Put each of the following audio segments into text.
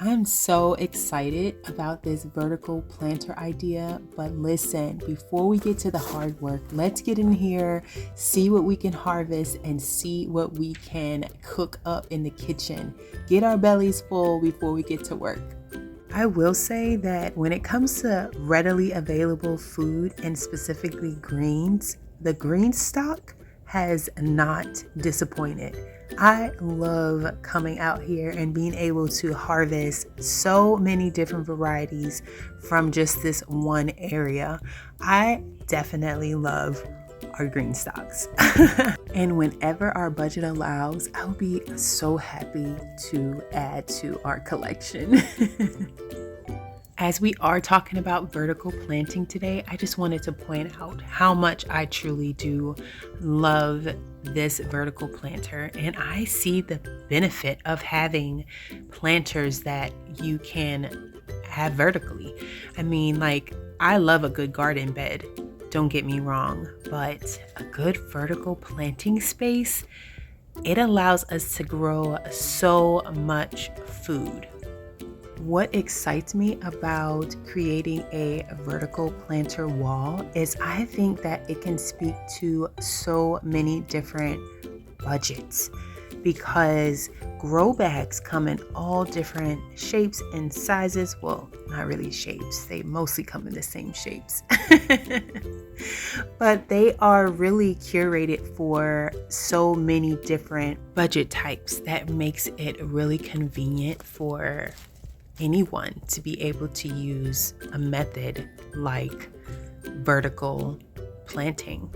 I'm so excited about this vertical planter idea, but listen, before we get to the hard work, let's get in here, see what we can harvest, and see what we can cook up in the kitchen. Get our bellies full before we get to work. I will say that when it comes to readily available food and specifically greens, the green stock has not disappointed. I love coming out here and being able to harvest so many different varieties from just this one area. I definitely love our green stocks. And whenever our budget allows, I'll be so happy to add to our collection. As we are talking about vertical planting today, I just wanted to point out how much I truly do love this vertical planter, and I see the benefit of having planters that you can have vertically. I mean, like, I love a good garden bed, don't get me wrong, but a good vertical planting space, it allows us to grow so much food. What excites me about creating a vertical planter wall is I think that it can speak to so many different budgets, because grow bags come in all different shapes and sizes. Well, not really shapes, they mostly come in the same shapes. But they are really curated for so many different budget types that makes it really convenient for anyone to be able to use a method like vertical planting.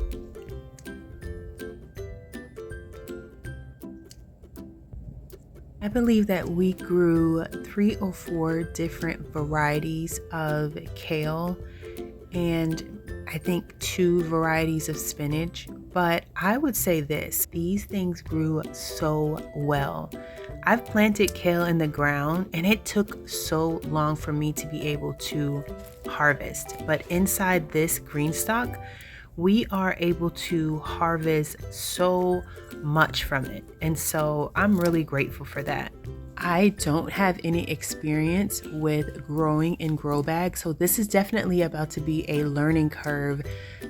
I believe that we grew 3 or 4 different varieties of kale and I think 2 varieties of spinach, but I would say this, these things grew so well. I've planted kale in the ground and it took so long for me to be able to harvest, but inside this green stock, we are able to harvest so much from it. And so I'm really grateful for that. I don't have any experience with growing in grow bags, so this is definitely about to be a learning curve,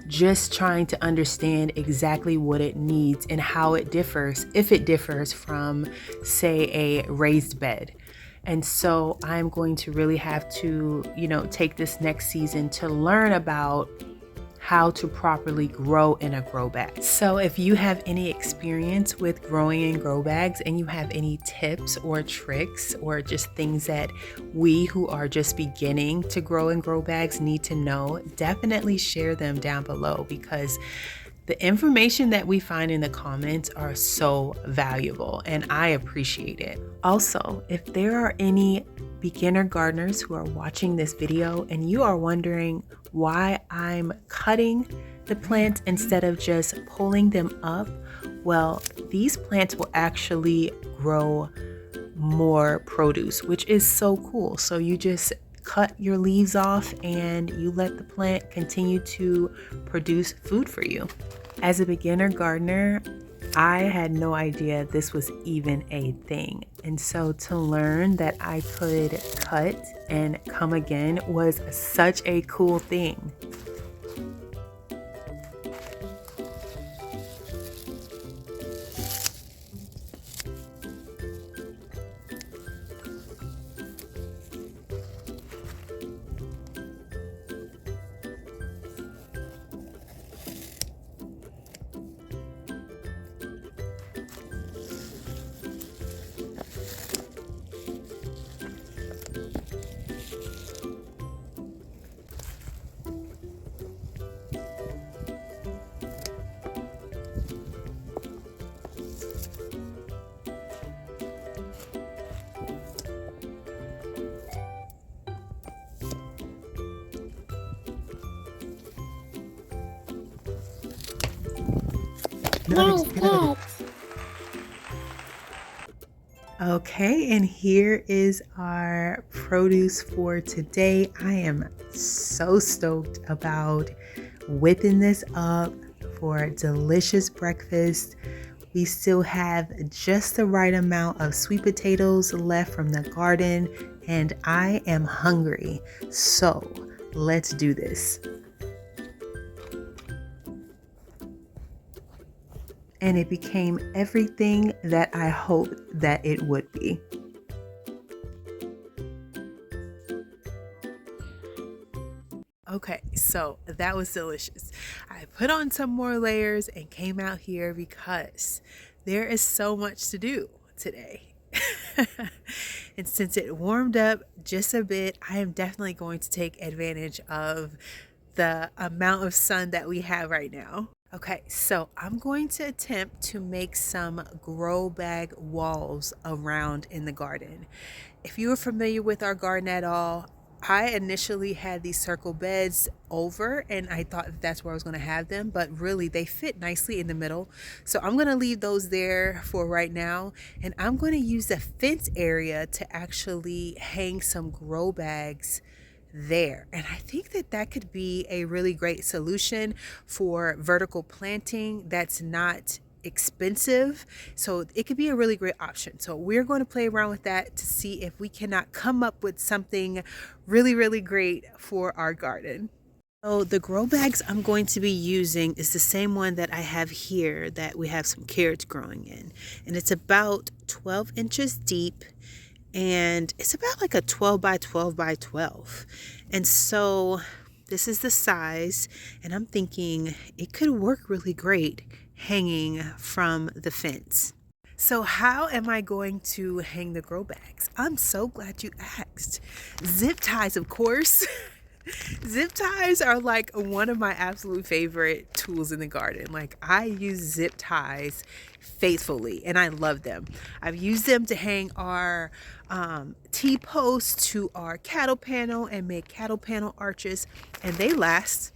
just trying to understand exactly what it needs and how it differs, if it differs from, say, a raised bed. And so I'm going to really have to, take this next season to learn about how to properly grow in a grow bag. So if you have any experience with growing in grow bags and you have any tips or tricks or just things that we who are just beginning to grow in grow bags need to know, definitely share them down below, because the information that we find in the comments are so valuable and I appreciate it. Also, if there are any beginner gardeners who are watching this video and you are wondering why I'm cutting the plants instead of just pulling them up, well, these plants will actually grow more produce, which is so cool. So you just cut your leaves off and you let the plant continue to produce food for you. As a beginner gardener, I had no idea this was even a thing. And so to learn that I could cut and come again was such a cool thing. Okay, and here is our produce for today. I am so stoked about whipping this up for a delicious breakfast. We still have just the right amount of sweet potatoes left from the garden, and I am hungry. So let's do this. And it became everything that I hoped that it would be. Okay, so that was delicious. I put on some more layers and came out here because there is so much to do today. And since it warmed up just a bit, I am definitely going to take advantage of the amount of sun that we have right now. Okay, so I'm going to attempt to make some grow bag walls around in the garden. If you are familiar with our garden at all, I initially had these circle beds over and I thought that's where I was going to have them, but really they fit nicely in the middle. So I'm going to leave those there for right now, and I'm going to use the fence area to actually hang some grow bags there. And I think that that could be a really great solution for vertical planting that's not expensive. So it could be a really great option. So we're going to play around with that to see if we cannot come up with something really great for our garden. So the grow bags I'm going to be using is the same one that I have here that we have some carrots growing in. And it's about 12 inches deep, and it's about like a 12 by 12 by 12. And so this is the size, and I'm thinking it could work really great hanging from the fence. So how am I going to hang the grow bags? I'm so glad you asked. Zip ties, of course. Zip ties are like one of my absolute favorite tools in the garden. Like, I use zip ties faithfully and I love them. I've used them to hang our T-posts to our cattle panel and make cattle panel arches, and they last.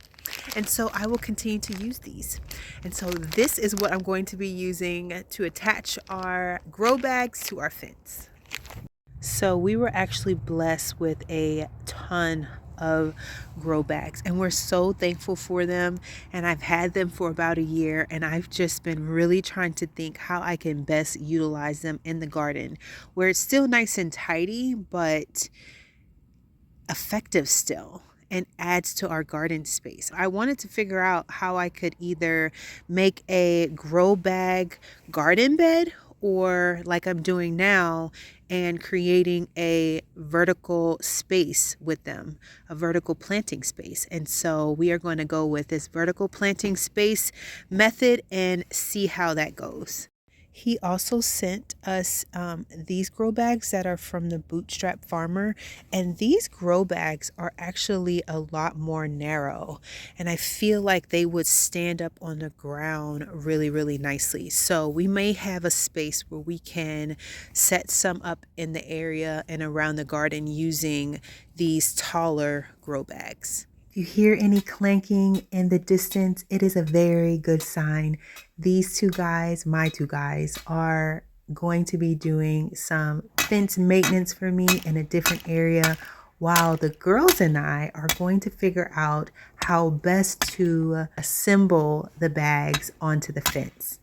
And so I will continue to use these. And so this is what I'm going to be using to attach our grow bags to our fence. So we were actually blessed with a ton of grow bags, and we're so thankful for them. And I've had them for about a year, and I've just been really trying to think how I can best utilize them in the garden where it's still nice and tidy, but effective still, and adds to our garden space. I wanted to figure out how I could either make a grow bag garden bed, or like I'm doing now and creating a vertical space with them, a vertical planting space. And so we are going to go with this vertical planting space method and see how that goes. He also sent us these grow bags that are from the Bootstrap Farmer, and these grow bags are actually a lot more narrow, and I feel like they would stand up on the ground really nicely. So we may have a space where we can set some up in the area and around the garden using these taller grow bags. If you hear any clanking in the distance, it is a very good sign. These two guys, my two guys, are going to be doing some fence maintenance for me in a different area, while the girls and I are going to figure out how best to assemble the bags onto the fence.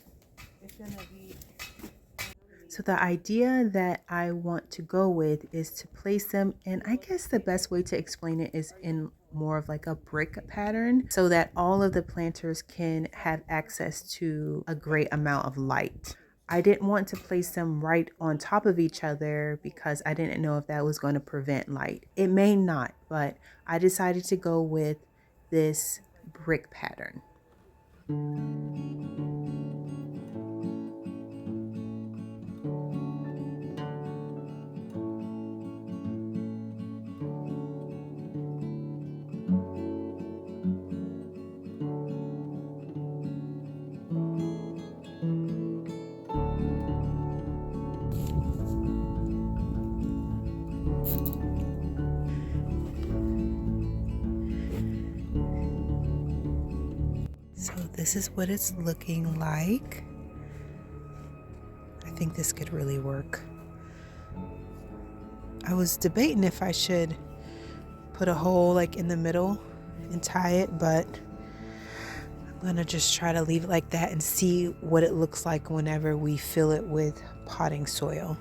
So the idea that I want to go with is to place them, and I guess the best way to explain it is in more of like a brick pattern, so that all of the planters can have access to a great amount of light. I didn't want to place them right on top of each other because I didn't know if that was going to prevent light. It may not, but I decided to go with this brick pattern. So this is what it's looking like. I think this could really work. I was debating if I should put a hole like in the middle and tie it, but I'm gonna just try to leave it like that and see what it looks like whenever we fill it with potting soil.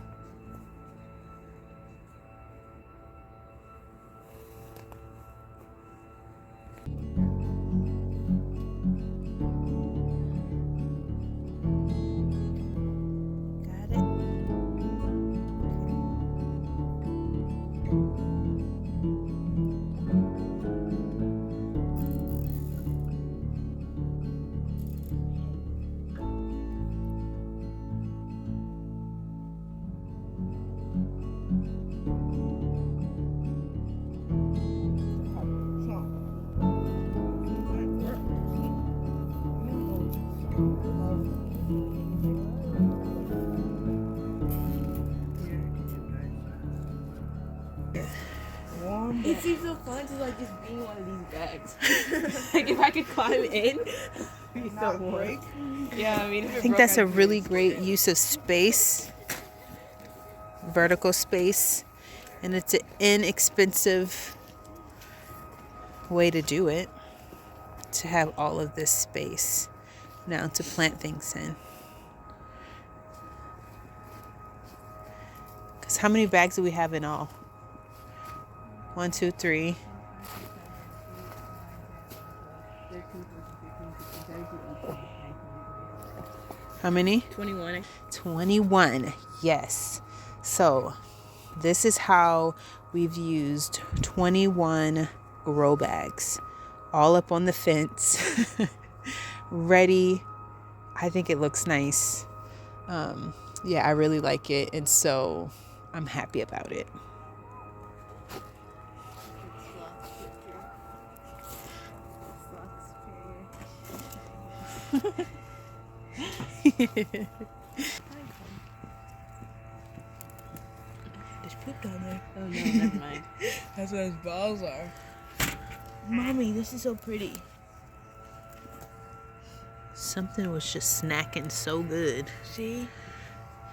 It seems so fun to like just be in one of these bags. Like if I could climb in, it'd be so warm. Yeah, I mean, I think that's a really great use of space, vertical space, and it's an inexpensive way to do it, to have all of this space now to plant things in. Because how many bags do we have in all? 1, 2, 3. How many? 21. 21. Yes. So this is how we've used 21 grow bags all up on the fence. Ready. I think it looks nice. Yeah, I really like it. And so I'm happy about it. There's poop down there. Oh no, never mind. That's what his balls are. Mommy, this is so pretty. Something was just snacking so good. See?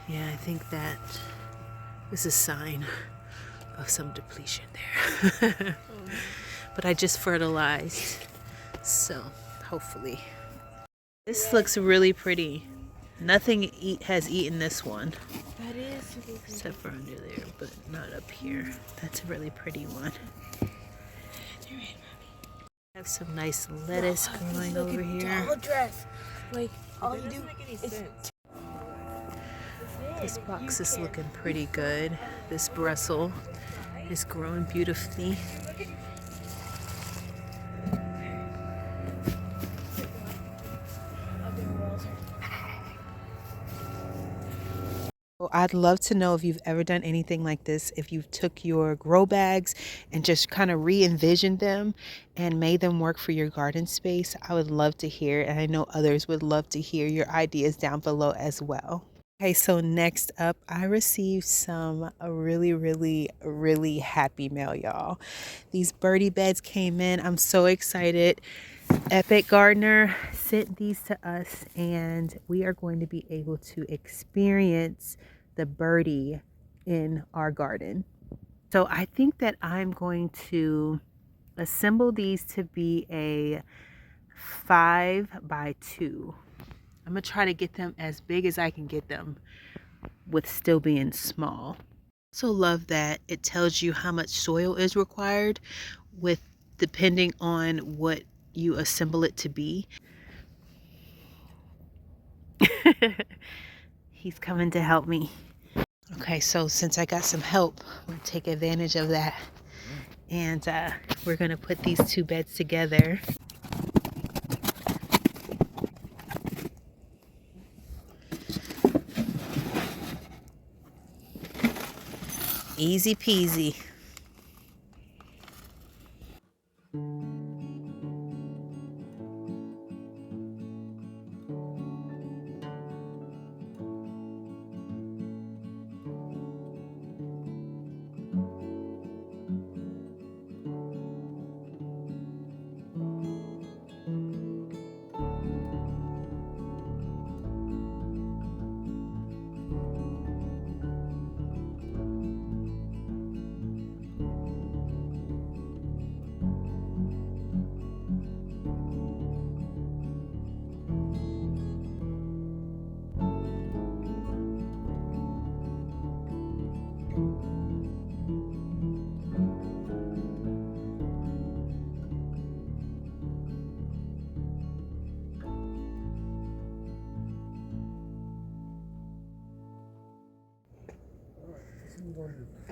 Yeah, I think that is a sign of some depletion there. But I just fertilized, so hopefully. This looks really pretty. Nothing has eaten this one. That is super pretty. Except for under there, but not up here. That's a really pretty one. I have some nice lettuce growing over here. All dress. Like, all you do is... This box is looking pretty good. This Brussels is growing beautifully. Well, I'd love to know if you've ever done anything like this, if you took your grow bags and just kind of re-envisioned them and made them work for your garden space. I would love to hear, and I know others would love to hear your ideas down below as well. Okay, so next up, I received some really happy mail, y'all. These Birdie Beds came in. I'm so excited. Epic Gardener sent these to us, and we are going to be able to experience the birdie in our garden. So I think that I'm going to assemble these to be a 5x2. I'm gonna try to get them as big as I can get them with still being small. Also love that it tells you how much soil is required with depending on what you assemble it to be. He's coming to help me. Okay, so since I got some help, I'm gonna take advantage of that, and we're gonna put these two beds together. Easy peasy.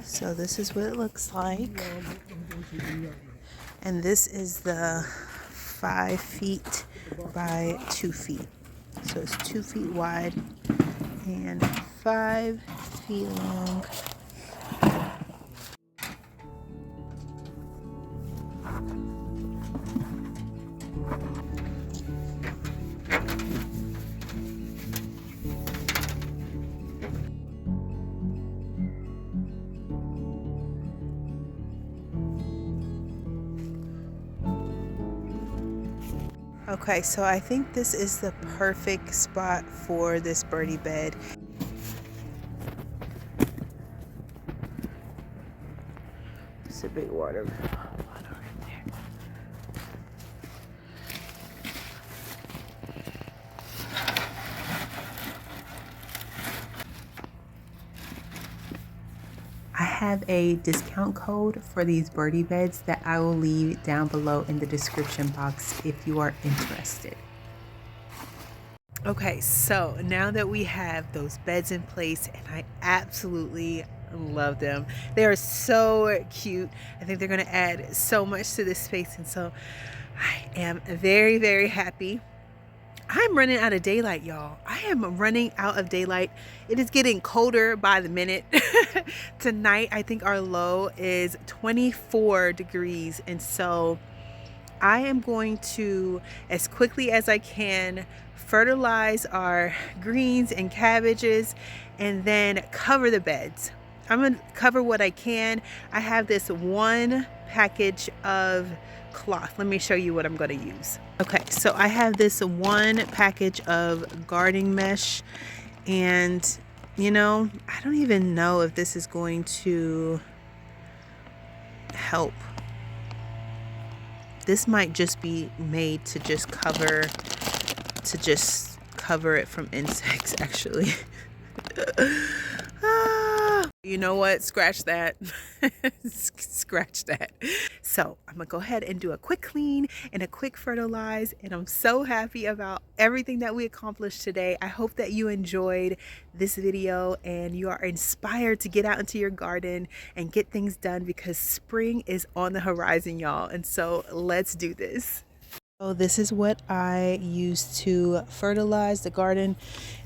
So this is what it looks like, and this is the 5 feet by 2 feet. So it's 2 feet wide and 5 feet long. Okay, so I think this is the perfect spot for this birdie bed. It's a big water bottle right there. I have a discount code for these birdie beds that I will leave down below in the description box if you are interested. Okay, so now that we have those beds in place, and I absolutely love them. They are so cute. I think they're going to add so much to this space, and so I am very, very happy. I'm running out of daylight, y'all. I am running out of daylight. It is getting colder by the minute. Tonight, I think our low is 24 degrees, and so I am going to, as quickly as I can, fertilize our greens and cabbages and then cover the beds. I'm going to cover what I can. I have this one package of cloth. Let me show you what I'm going to use. Okay, so I have this one package of gardening mesh, and you know, I don't even know if this is going to help. This might just be made to just cover it from insects, actually. You know what? Scratch that. Scratch that. So I'm gonna go ahead and do a quick clean and a quick fertilize, and I'm so happy about everything that we accomplished today. I hope that you enjoyed this video and you are inspired to get out into your garden and get things done, because spring is on the horizon, y'all. And so let's do this. So this is what I use to fertilize the garden,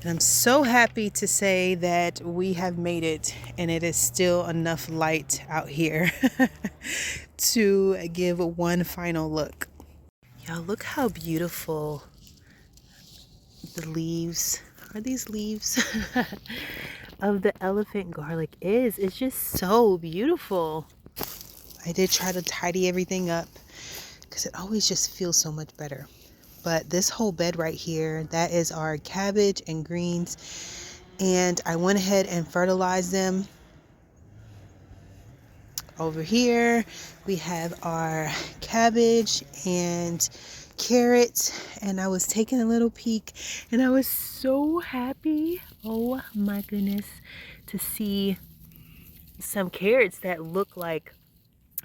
and I'm so happy to say that we have made it, and it is still enough light out here to give one final look. Y'all, look how beautiful the leaves are. These leaves of the elephant garlic is. It's just so beautiful. I did try to tidy everything up because it always just feels so much better. But this whole bed right here, that is our cabbage and greens, and I went ahead and fertilized them. Over here we have our cabbage and carrots, and I was taking a little peek and I was so happy, oh my goodness, to see some carrots that look like,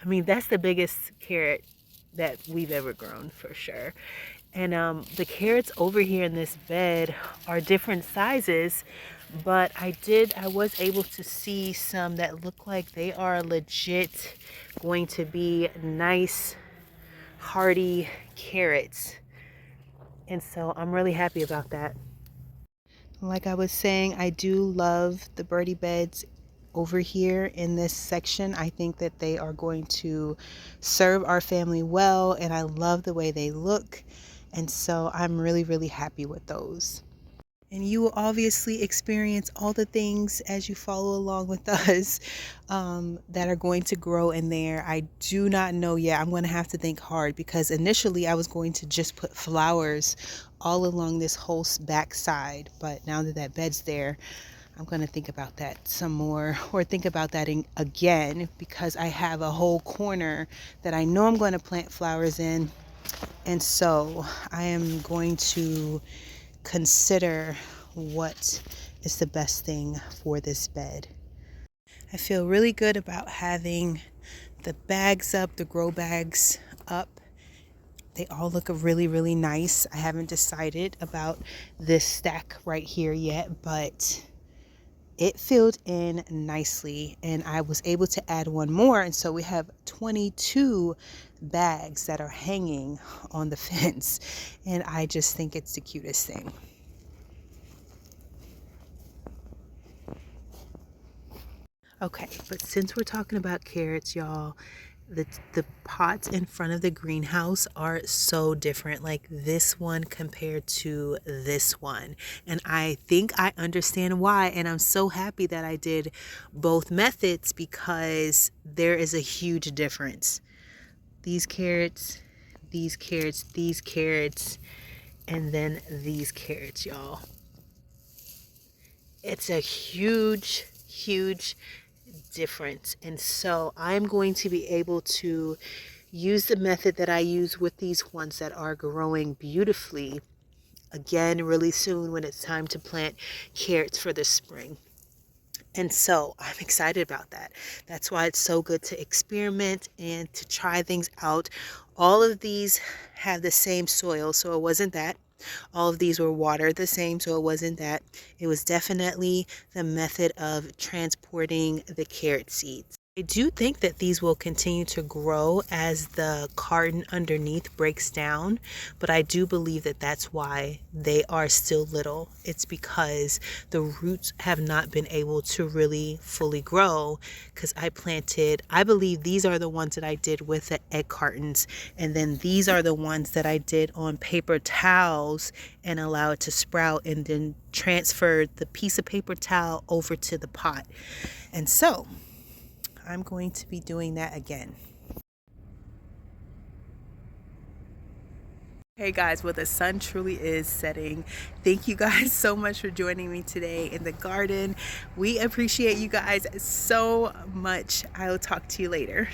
I mean, that's the biggest carrot that we've ever grown for sure. And the carrots over here in this bed are different sizes, but I was able to see some that look like they are legit going to be nice, hearty carrots. And so I'm really happy about that. Like I was saying, I do love the birdie beds over here in this section. I think that they are going to serve our family well, and I love the way they look. And so I'm really, really happy with those. And you will obviously experience all the things as you follow along with us that are going to grow in there. I do not know yet. I'm going to have to think hard, because initially I was going to just put flowers all along this whole back side. But now that that bed's there, I'm going to think about that some more, or think about that again, because I have a whole corner that I know I'm going to plant flowers in. And so I am going to consider what is the best thing for this bed. I feel really good about having the bags up, the grow bags up. They all look really, really nice. I haven't decided about this stack right here yet, but it filled in nicely, and I was able to add one more, and so we have 22 bags that are hanging on the fence, and I just think it's the cutest thing. Okay, but since we're talking about carrots, y'all, the pots in front of the greenhouse are so different, like this one compared to this one, and I think I understand why. And I'm so happy that I did both methods, because there is a huge difference. These carrots these carrots, and then these carrots, y'all. It's a huge, huge difference. And so I'm going to be able to use the method that I use with these ones that are growing beautifully again really soon when it's time to plant carrots for the spring. And so I'm excited about that. That's why it's so good to experiment and to try things out. All of these have the same soil, so it wasn't that. All of these were watered the same, so it wasn't that. It was definitely the method of transporting the carrot seeds. I do think that these will continue to grow as the carton underneath breaks down, but I do believe that that's why they are still little. It's because the roots have not been able to really fully grow, because I believe these are the ones that I did with the egg cartons, and then these are the ones that I did on paper towels and allow it to sprout, and then transferred the piece of paper towel over to the pot. And so I'm going to be doing that again. Hey guys, well, the sun truly is setting. Thank you guys so much for joining me today in the garden. We appreciate you guys so much. I will talk to you later.